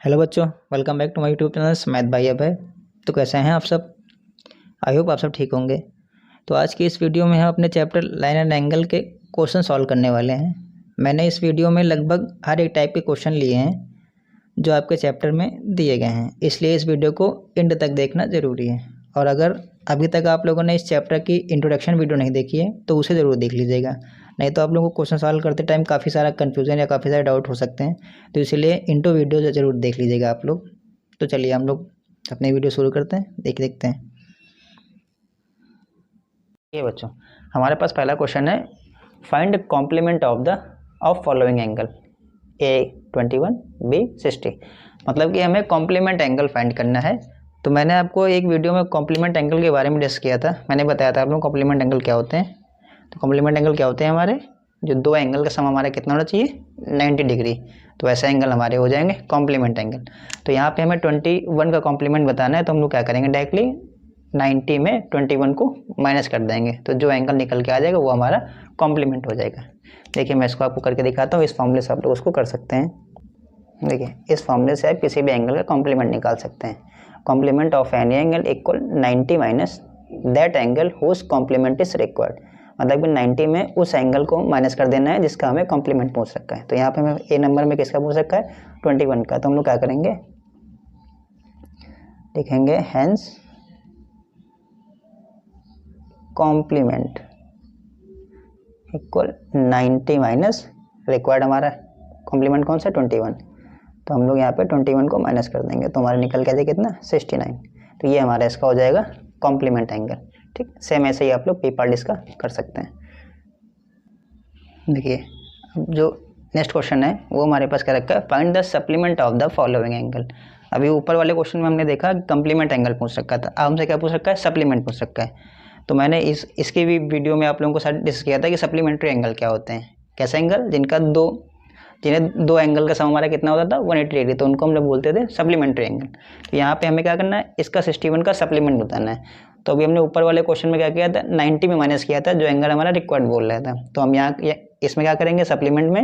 Hello बच्चों, welcome back to my YouTube channel math by Abhay. तो कैसे हैं आप सब? आई होप आप सब ठीक होंगे। तो आज की इस वीडियो में हम अपने चैप्टर लाइन एंड एंगल के क्वेश्चन सॉल्व करने वाले हैं। मैंने इस वीडियो में लगभग हर एक टाइप के क्वेश्चन लिए हैं जो आपके चैप्टर में दिए गए हैं, इसलिए इस वीडियो को एंड तक देखना ज़रूरी है। और अगर अभी तक आप लोगों ने इस चैप्टर की इंट्रोडक्शन वीडियो नहीं देखी है तो उसे ज़रूर देख लीजिएगा, नहीं तो आप लोगों को क्वेश्चन सॉल्व करते टाइम काफ़ी सारा कन्फ्यूज़न या काफ़ी सारे डाउट हो सकते हैं। तो इसलिए इंट्रो वीडियो ज़रूर देख लीजिएगा आप लोग। तो चलिए हम लोग अपनी वीडियो शुरू करते हैं, देखते हैं। ये बच्चों, हमारे पास पहला क्वेश्चन है, find complement of following angle A 21 B 60। मतलब कि हमें कॉम्प्लीमेंट एंगल फाइंड करना है। तो मैंने आपको एक वीडियो में कॉम्प्लीमेंट एंगल के बारे में डिस्कस किया था। मैंने बताया था आप लोग कॉम्प्लीमेंट एंगल क्या होते हैं। तो कॉम्प्लीमेंट एंगल क्या होते हैं, हमारे जो दो एंगल का सम हमारा कितना होना चाहिए, 90 डिग्री। तो ऐसे एंगल हमारे हो जाएंगे कॉम्प्लीमेंट एंगल। तो यहाँ पे हमें 21 का कॉम्प्लीमेंट बताना है, तो हम लोग क्या करेंगे, डायरेक्टली 90 में 21 को माइनस कर देंगे, तो जो एंगल निकल के आ जाएगा वो हमारा कॉम्प्लीमेंट हो जाएगा। देखिए मैं इसको आपको करके दिखाता हूँ। इस फॉर्मूले से आप लोग उसको कर सकते हैं। देखिए इस फॉर्मूले से आप किसी भी एंगल का कॉम्प्लीमेंट निकाल सकते हैं। Complement of any angle equal 90 minus that angle whose complement is required. मतलब कि 90 में उस एंगल को माइनस कर देना है जिसका हमें कॉम्प्लीमेंट पूछ रखा है। तो यहाँ पे हमें ए नंबर में किसका पूछ रखा है, 21 का। तो हम लोग क्या करेंगे, लिखेंगे hence complement equal 90 minus required. हमारा कॉम्प्लीमेंट कौन सा, 21। तो हम लोग यहाँ पे 21 को माइनस कर देंगे, तो हमारा निकल के आ जाएगा कितना, 69। तो ये हमारा इसका हो जाएगा कॉम्प्लीमेंट एंगल। ठीक, सेम ऐसे ही आप लोग पी पार्ट इसका कर सकते हैं। देखिए अब जो नेक्स्ट क्वेश्चन है वो हमारे पास क्या रखा है, find the supplement of the following angle. अभी ऊपर वाले क्वेश्चन में हमने देखा कॉम्प्लीमेंट एंगल पूछ रखा था, अब हमसे क्या पूछ रखा है, सप्लीमेंट पूछ रखा है। तो मैंने इसकी भी वीडियो में आप लोगों के साथ डिस्कस किया था कि सप्लीमेंट्री एंगल क्या होते हैं। कैसे एंगल, जिन्हें दो एंगल का सम हमारा कितना होता था, 180 डिग्री, तो उनको हम लोग बोलते थे सप्लीमेंट्री एंगल। तो यहाँ पे हमें क्या करना है, इसका 61 का सप्लीमेंट बताना है। तो अभी हमने ऊपर वाले क्वेश्चन में क्या किया था, 90 में माइनस किया था जो एंगल हमारा रिक्वायर्ड बोल रहा था। तो हम यहाँ इसमें क्या करेंगे, सप्लीमेंट में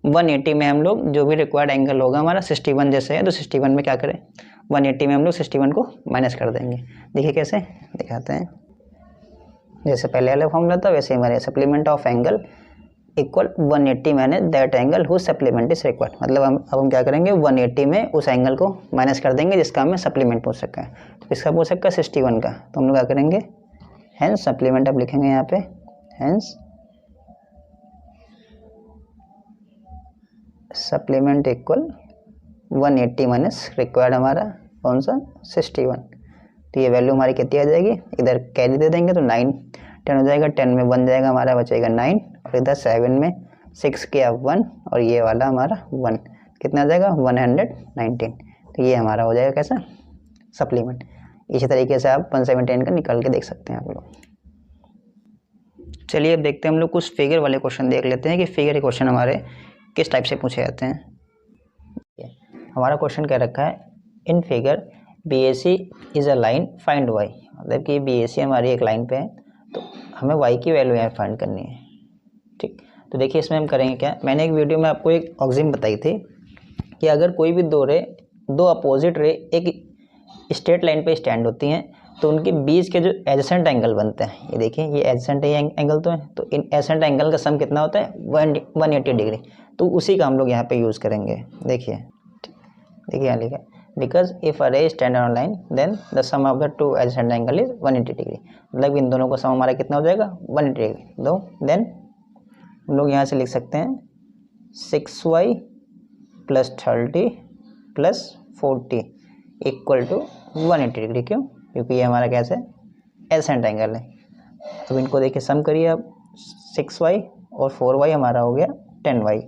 180 में हम लोग जो भी रिक्वायर्ड एंगल होगा हमारा 61 जैसे है, तो 61 में क्या करें, 180 में हम लोग 61 को माइनस कर देंगे। देखिए कैसे दिखाते हैं, जैसे पहले वाला फॉर्मूला था वैसे हमारे supplement of angle equal 180 minus that angle whose supplement is required. मतलब हम क्या करेंगे, 180 में उस एंगल को माइनस कर देंगे जिसका हमें सप्लीमेंट पूछ सकता है। तो इसका पूछ सकता है 61 का, तो हम लोग क्या करेंगे, हेंस सप्लीमेंट अब लिखेंगे यहाँ पे, hence supplement equal 180 minus required हमारा कौन सा, 61। तो ये वैल्यू हमारी कितनी आ जाएगी, इधर कैरी दे देंगे तो 9 10 हो जाएगा, 10 में 1 जाएगा हमारा, बचेगा 9, और इधर 7 में 6 किया 1, और ये वाला हमारा 1, कितना आ जाएगा 119। तो ये हमारा हो जाएगा कैसा, सप्लीमेंट। इसी तरीके से आप 117 का निकाल के देख सकते हैं आप लोग। चलिए अब देखते हैं, हम लोग कुछ फिगर वाले क्वेश्चन देख लेते हैं कि फिगर के क्वेश्चन हमारे किस टाइप से पूछे जाते हैं। हमारा क्वेश्चन क्या रखा है, in figure BAC is a line find y। मतलब कि BAC हमारी एक लाइन पे है, तो हमें y की वैल्यू यहाँ फाइंड करनी है। ठीक, तो देखिए इसमें हम करेंगे क्या, मैंने एक वीडियो में आपको एक ऑक्सिम बताई थी कि अगर कोई भी दो अपोजिट रे एक स्ट्रेट लाइन पे स्टैंड होती हैं तो उनके बीच के जो एडजेसेंट एंगल बनते हैं, ये देखिए ये एडजेसेंट एंगल तो है, तो इन एडजेसेंट एंगल का सम कितना होता है, 180 डिग्री। तो उसी का हम लोग यहाँ पे यूज़ करेंगे। देखिए यहाँ लिखा है, because if a ray stand on line then the sum of the two adjacent angle is 180 degree. मतलब इन दोनों का सम हमारा कितना हो जाएगा, 180 डिग्री। दो देन हम लोग यहाँ से लिख सकते हैं 6y + 30 + 40 इक्वल टू 180 डिग्री। क्यों, क्योंकि ये हमारा कैसे एडजेसेंट एंगल है। अब इनको देखिए सम करिए आप, 6y और 4y हमारा हो गया 10y,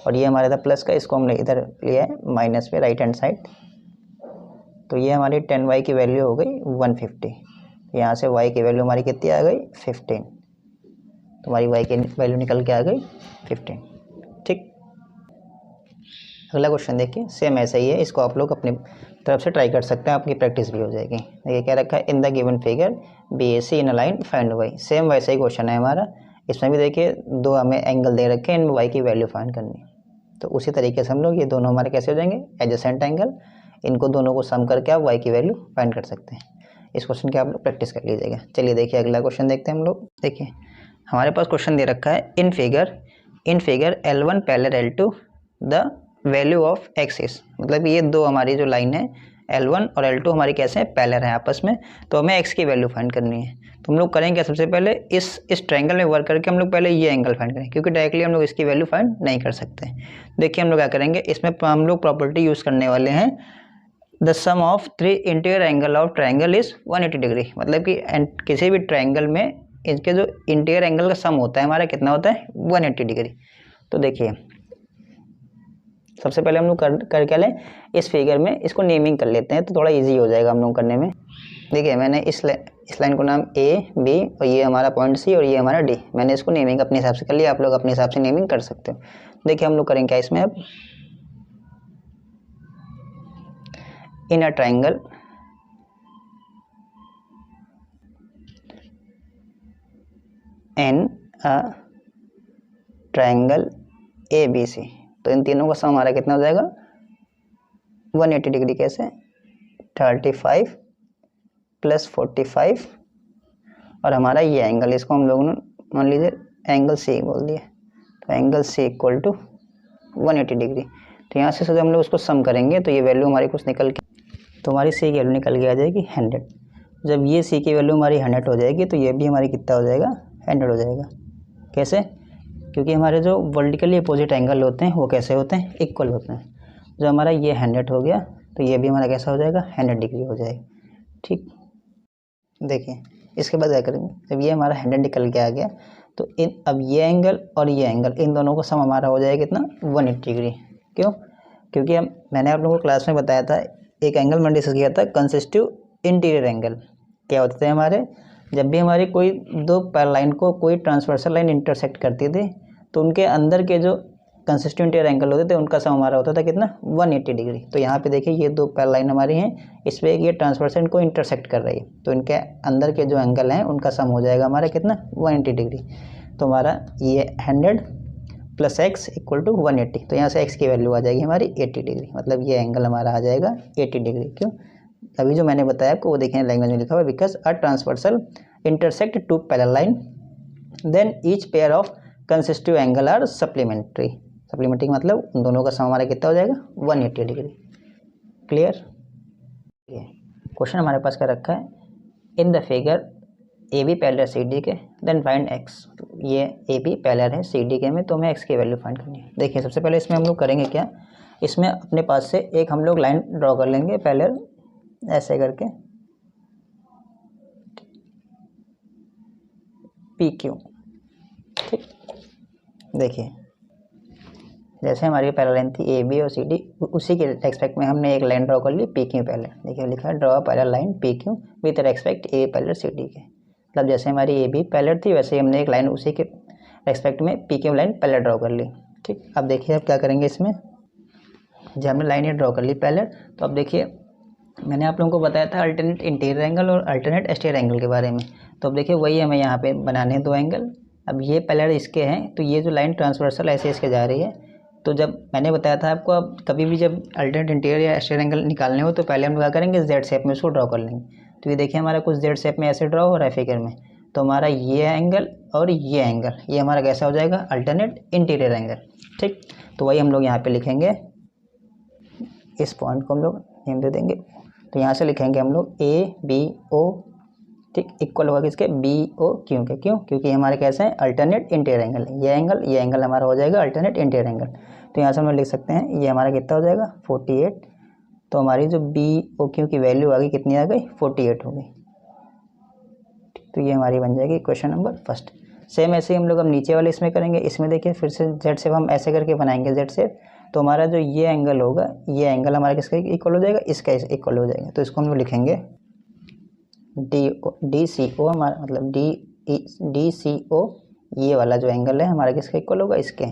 और ये हमारे था प्लस का, इसको हमने इधर लिया है माइनस पे राइट हैंड साइड। तो ये हमारी 10y की वैल्यू हो गई 150। यहाँ से y की वैल्यू हमारी कितनी आ गई, 15। तो हमारी y की वैल्यू निकल के आ गई 15। ठीक, अगला क्वेश्चन देखिए, सेम ऐसा ही है, इसको आप लोग अपनी तरफ से ट्राई कर सकते हैं, आपकी प्रैक्टिस भी हो जाएगी। देखिए क्या रखा है, in the given figure BAC in a line find y। Same वैसा ही क्वेश्चन है हमारा। इसमें भी देखिए दो हमें एंगल दे रखे हैं, इनमें y की वैल्यू फाइंड करनी है। तो उसी तरीके से हम लोग ये दोनों हमारे कैसे हो जाएंगे, एडजेसेंट एंगल। इनको दोनों को सम करके आप y की वैल्यू फाइंड कर सकते हैं। इस क्वेश्चन की आप लोग प्रैक्टिस कर लीजिएगा। चलिए देखिए अगला क्वेश्चन देखते हैं हम लोग। देखिए हमारे पास क्वेश्चन दे रखा है, in figure L1 parallel L2 the value of x is, मतलब ये दो हमारी जो लाइन है L1 और L2 हमारी कैसे हैं, पैरेलल हैं आपस में, तो हमें x की वैल्यू फाइंड करनी है। तो हम लोग करेंगे सबसे पहले इस ट्रायंगल में वर्क करके हम लोग पहले ये एंगल फाइंड करें, क्योंकि डायरेक्टली हम लोग इसकी वैल्यू फाइंड नहीं कर सकते। देखिए हम लोग क्या करेंगे, इसमें हम लोग प्रॉपर्टी यूज़ करने वाले हैं, the sum of 3 interior angle of triangle is 180 degree, मतलब कि किसी भी ट्रायंगल में इसके जो इंटीरियर एंगल का सम होता है हमारा कितना होता है, 180 डिग्री। तो देखिए सबसे पहले हम लोग कर क्या लें, इस फिगर में इसको नेमिंग कर लेते हैं, तो थोड़ा इजी हो जाएगा हम लोग करने में। देखिए मैंने इस लाइन को नाम A B और ये हमारा पॉइंट C और ये हमारा D, मैंने इसको नेमिंग अपने हिसाब से कर लिया, आप लोग अपने हिसाब से नेमिंग कर सकते हो। देखिए हम लोग करेंगे क्या इसमें, अब इन अ ट्रायंगल ABC, तो इन तीनों का सम हमारा कितना हो जाएगा, 180 डिग्री। कैसे, 35 प्लस 45 और हमारा ये एंगल, इसको हम लोगों ने मान लीजिए एंगल C बोल दिया, तो angle C equal to 180 degree. तो यहाँ से हम लोग उसको सम करेंगे तो ये वैल्यू हमारी कुछ निकल के, तो हमारी C की वैल्यू निकल के आ जाएगी 100। जब ये C की वैल्यू हमारी 100 हो जाएगी तो ये भी हमारी कितना हो जाएगा, 100 हो जाएगा। कैसे, क्योंकि हमारे जो वर्टिकली अपोजिट एंगल होते हैं वो कैसे होते हैं, इक्वल होते हैं। जो हमारा ये 100 हो गया तो ये भी हमारा कैसा हो जाएगा, 100 डिग्री हो जाएगा। ठीक, देखिए इसके बाद क्या करेंगे, जब ये हमारा 100 निकल के आ गया तो अब ये एंगल और ये एंगल, इन दोनों का सम हमारा हो जाएगा कितना, 180 डिग्री। क्यों, क्योंकि मैंने आप लोगों को क्लास में बताया था, एक एंगल मैंने डिस्कस किया था, कंसिस्टिव इंटीरियर एंगल। क्या होते थे हमारे, जब भी हमारी कोई दो पैरेलल लाइन को कोई ट्रांसवर्सल लाइन इंटरसेक्ट करती थी तो उनके अंदर के जो कंसिस्टेंट इंटीरियर एंगल होते थे उनका सम हमारा होता था कितना, 180 डिग्री। तो यहाँ पे देखिए ये दो पैरेलल लाइन हमारी हैं, इस पर ये ट्रांसवर्सल को इंटरसेक्ट कर रही है, तो इनके अंदर के जो एंगल हैं उनका सम हो जाएगा हमारा कितना, 180 डिग्री। तो हमारा ये 100 प्लस x इक्वल टू 180, तो यहाँ से x की वैल्यू आ जाएगी हमारी 80 डिग्री, मतलब ये एंगल हमारा आ जाएगा 80 डिग्री। क्यों, अभी जो मैंने बताया आपको वो देखें लैंग्वेज में लिखा हुआ है, because a transversal intersect two parallel line then each pair of consecutive angle are supplementary. Supplementary मतलब उन दोनों का सम हमारा कितना हो जाएगा, 180 डिग्री। क्लियर, क्वेश्चन हमारे पास क्या रखा है, in the figure AB parallel CD के देन फाइंड x, ये AB पैरेलल है CD के में, तो हमें x की वैल्यू फाइंड करनी है। देखिए सबसे पहले इसमें हम लोग करेंगे क्या, इसमें अपने पास से एक हम लोग लाइन ड्रॉ कर लेंगे पैरेलल, ऐसे करके PQ। ठीक, देखिए जैसे हमारी पैरेलल लाइन थी AB और CD, उसी के रेस्पेक्ट में हमने एक लाइन ड्रॉ कर ली PQ पैरेलल। देखिए लिखा है draw parallel line PQ with respect AB parallel CD के, मतलब जैसे हमारी AB पैरेलल थी वैसे ही हमने एक लाइन उसी के रेस्पेक्ट में PQ लाइन पैरेलल ड्रॉ कर ली। ठीक, अब देखिए अब क्या करेंगे इसमें, जब हमने लाइन ये ड्रॉ कर ली पैरेलल, तो अब देखिए मैंने आप लोगों को बताया था अल्टरनेट इंटीरियर एंगल और अल्टरनेट एक्सटीरियर एंगल के बारे में, तो अब देखिए वही हमें यहाँ पे बनाने हैं दो एंगल। अब ये पैरेलल इसके हैं, तो ये जो लाइन ट्रांसवर्सल ऐसे इसके जा रही है, तो जब मैंने बताया था आपको, अब कभी भी जब अल्टरनेट इंटीरियर या एक्सटीरियर एंगल निकालने हो तो पहले हम क्या करेंगे, जेड शेप में उसको ड्रॉ कर लेंगे। तो ये देखिए हमारा कुछ जेड शेप में ऐसे ड्रॉ हो रहा है फिगर में, तो हमारा ये एंगल और ये एंगल ये हमारा कैसा हो जाएगा, अल्टरनेट इंटीरियर एंगल। ठीक, तो वही हम लोग यहाँ पे लिखेंगे, इस पॉइंट को हम लोग नेम दे देंगे, तो यहाँ से लिखेंगे हम लोग ABO, ठीक, इक्वल होगा किसके, BOQ के। क्यों, क्योंकि हमारे कैसे हैं, अल्टरनेट इंटीरियर एंगल, ये एंगल हमारा हो जाएगा अल्टरनेट इंटीरियर एंगल। तो यहाँ से हम लोग लिख सकते हैं ये हमारा कितना हो जाएगा, 48। तो हमारी जो BOQ की वैल्यू आ गई कितनी आ गई, 48 हो गई। तो ये हमारी बन जाएगी क्वेश्चन नंबर फर्स्ट। सेम ऐसे ही हम लोग अब नीचे वाले इसमें करेंगे, इसमें देखिए फिर से जेड शेप हम ऐसे करके बनाएंगे जेड शेप, तो हमारा जो ये एंगल होगा, ये एंगल हमारा किसका इक्वल हो जाएगा, इसका इक्वल हो जाएगा। तो इसको हम लोग लिखेंगे DCO, हमारा मतलब DCO, ये वाला जो एंगल है हमारा किसका इक्वल होगा, इसके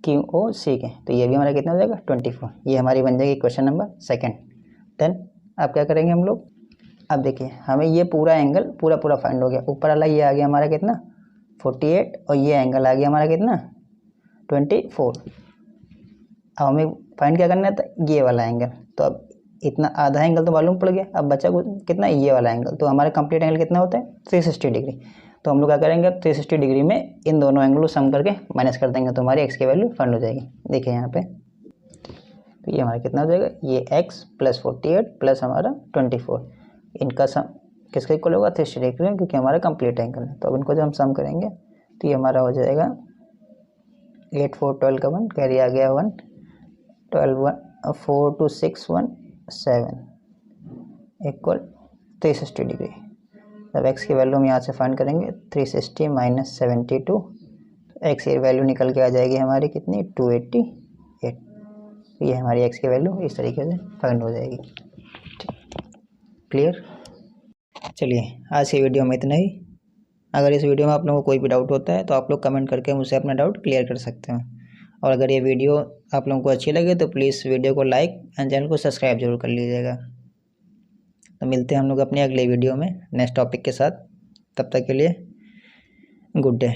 QOC के। तो ये भी हमारा कितना हो जाएगा, 24। ये हमारी बन जाएगी क्वेश्चन नंबर सेकंड। देन अब क्या करेंगे हम लोग, अब देखिए हमें ये पूरा एंगल पूरा फाइंड हो गया, ऊपर वाला ये आ गया हमारा कितना, 48, और ये एंगल आ गया हमारा कितना, 24। अब हमें फाइंड क्या करना था, ये वाला एंगल। तो अब इतना आधा एंगल तो मालूम पड़ गया, अब बचा कितना, ये वाला एंगल। तो हमारा कंप्लीट एंगल कितना होता है, 360 डिग्री। तो हम लोग क्या करेंगे, 360 डिग्री में इन दोनों एंगल को सम करके माइनस कर देंगे, तो हमारी एक्स की वैल्यू फाइंड हो जाएगी। देखिए यहाँ पे, तो ये हमारा कितना हो जाएगा, ये एक्स प्लस 48 प्लस हमारा 24, इनका सम किसका इक्वल होगा, 360 डिग्री, क्योंकि हमारा कंप्लीट एंगल है। तो अब इनको जब हम सम करेंगे तो ये हमारा हो जाएगा 8 4 12 का 1 कैरी आ गया 1, 12 1 4 2 6 1 7 इक्वल 360 डिग्री। अब एक्स की वैल्यू हम यहाँ से फाइंड करेंगे, 360 माइनस 72, एक्स की वैल्यू निकल के आ जाएगी हमारी कितनी, 288। ये हमारी एक्स की वैल्यू इस तरीके से फाइंड हो जाएगी। क्लियर। चलिए आज की वीडियो में इतना ही। अगर इस वीडियो में आप लोगों को कोई भी डाउट होता है तो आप लोग कमेंट करके मुझसे अपना डाउट क्लियर कर सकते हैं। और अगर ये वीडियो आप लोगों को अच्छी लगे तो प्लीज़ वीडियो को लाइक एंड चैनल को सब्सक्राइब जरूर कर लीजिएगा। तो मिलते हैं हम लोग अपनी अगले वीडियो में नेक्स्ट टॉपिक के साथ। तब तक के लिए गुड डे।